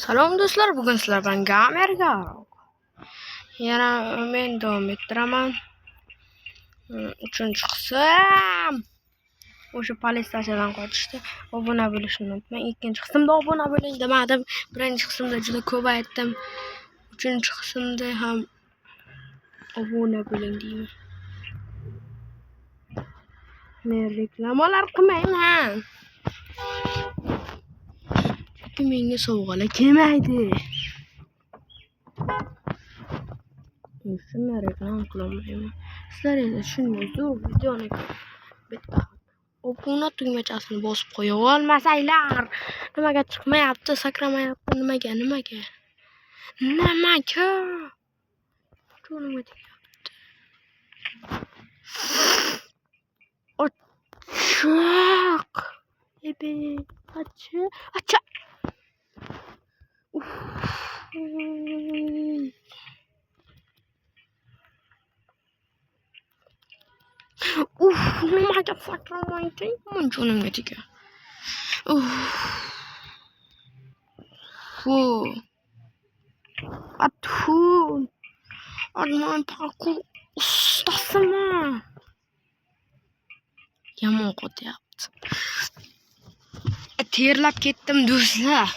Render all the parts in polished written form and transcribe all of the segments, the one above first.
Salom do'stlar, bugun sizlar bilan gamerga yana men davom ettiraman. 3-chi qism. O'sha politsiyadan qochishdi. Obuna bo'lishni unutmang. 2-chi qismda obuna bo'ling demadim. 1-chi qismda juda ko'p aytdim. 3-chi qismda ham obuna bo'ling deyman. Men reklamalar qilmayman. Menga sovg'alar kelmaydi. Shunday reklama qilmayman. Sizlar esa shunday zo'r videoni bitta obuna tugmachasini bosib qo'ya olmasanglar, nimaga chiqmayapti, sakramayapti, nimaga? Nima deyapti? Ochiq. Acha. Nimaga sakramaydi? Jonimga tegar. Arman parkur ustasimi? Yomon qo'tyapti. Terlab ketdim do'stlar.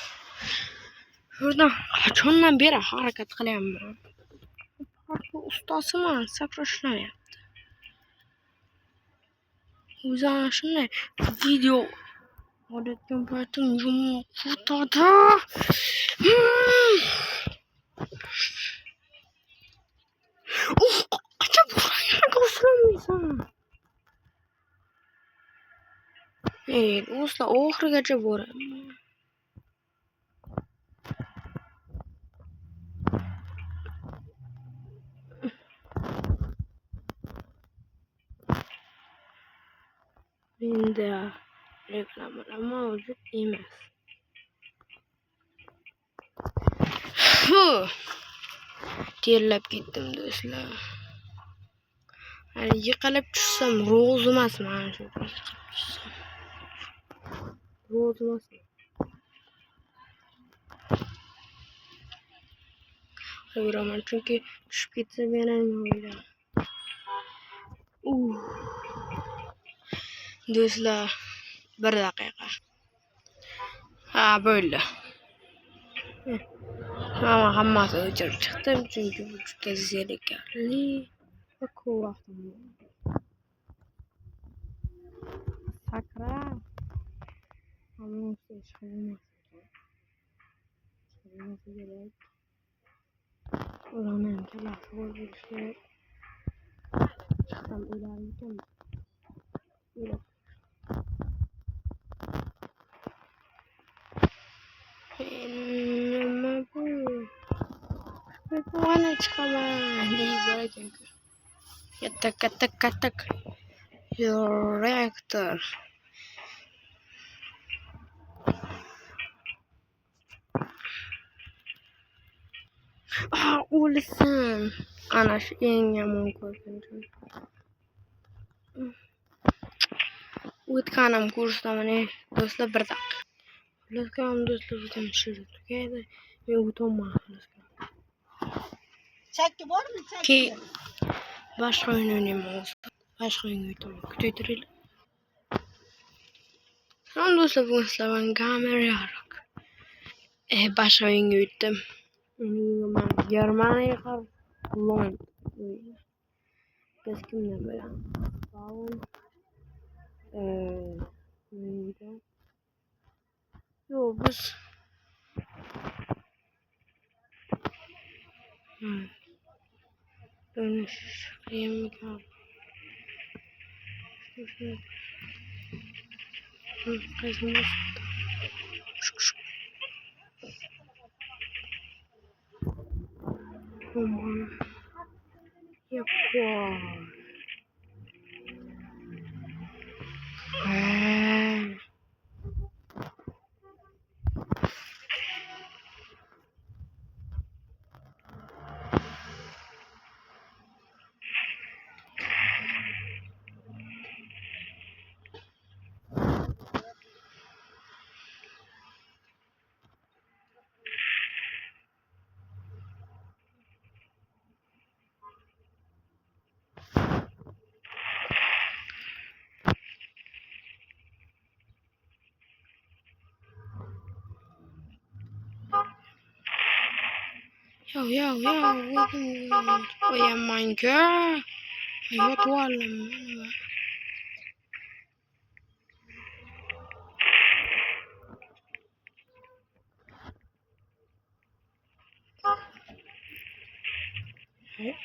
Shundan qachondan beri harakat qilyapman. Parkur ustasiman, sakrashmayapti. O'zim shunday video olayotgan paytim yomon qotadi. Qachon burayga uslamaysan? Do'stlar, oxirigacha boraman. Menda reklamalar mavjud emas. Terlab ketdim do'stlar. Yiqilib tushsam ro'z emasman shu. Ro'z emasman. Yuraman chunki tushib ketsam yana nima bo'lardi. Do'stlar, 1 daqiqa. Bo'ldi. Mana hammasini o'chirib chiqdim chunki bu juda zerikarli va ko'p vaqtim bor. Sakra. Hamma kerak. Ularni kalasi bo'lishi. Chiqsam o'larmikan? Nima bu? Mana chiqaman deybar ekan-ku. Katta. Reaktor. O'lsin. Ana shu eng yomon ko'rgan. O'tganim kursdaman, do'stlar, 1 daqiqa. O'tganim do'stlar juda shiri tugaydi. Men o'taman. Chakka bormi? Chakka. Boshqa o'yin o'ynayman. Boshqa o'yinga o'taman. Kutaytiringlar. Salom do'stlar, bugun sizlar bilan gamerga boshqa o'yinga o'tdim. Men Germaniya Lond. Biz kimdan bilamiz? Yo'q, biz dönüş kıyamıyorum. Kızımız aman yapıyor. qo'yaman-ku. Yotib oldim.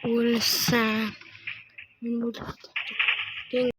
O'lsam.